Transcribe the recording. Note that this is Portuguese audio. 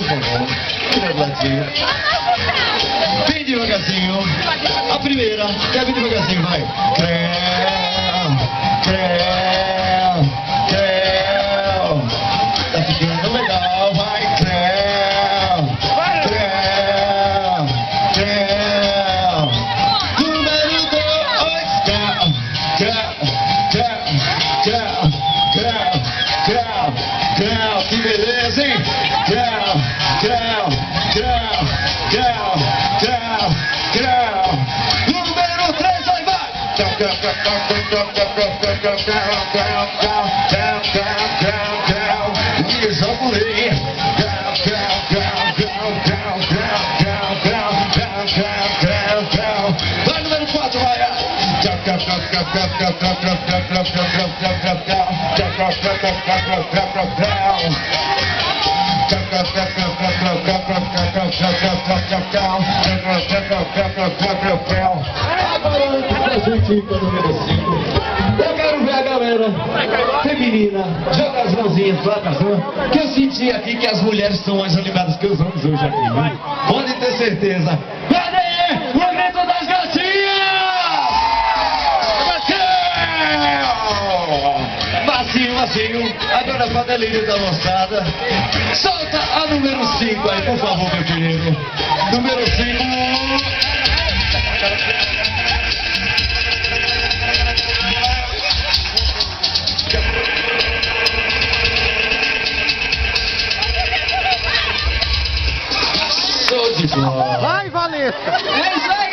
por favor. Tira do ladinho. Bem devagarzinho. A primeira, é bem devagarzinho, vai. Creu, creu, creu. Tá ficando legal, vai. Creu, creu, creu. Número 2, creu, creu, creu, creu, creu, creu, creu. Que beleza, hein? Creu, creu, creu, creu, creu, creu. Número 3, aí vai! Creu, creu, creu, creu, creu, creu, creu, creu, creu, creu, creu, creu, creu, creu. E joga o rei. Creu, creu, creu, creu, creu, creu, creu, creu, creu, creu, creu, creu. Vai, número 4, vai! Creu, creu, creu, creu, creu, creu, creu, creu, creu, creu, creu, creu, creu, creu, creu. Creu, creu, creu, creu, creu, creu, creu, creu, creu. Agora antes da gente ir para o número 5, eu quero ver a galera feminina jogar as mãozinhas lá pra cima, que eu senti aqui que as mulheres são mais animadas que os homens hoje aqui, viu? Pode ter certeza. Cadê o grito das gatinhas? Macio, macio. Agora pra delírio da moçada. Solta a número 5 aí, por favor, meu querido. Número 5. Show de bola. Vai, Valesca! É isso aí!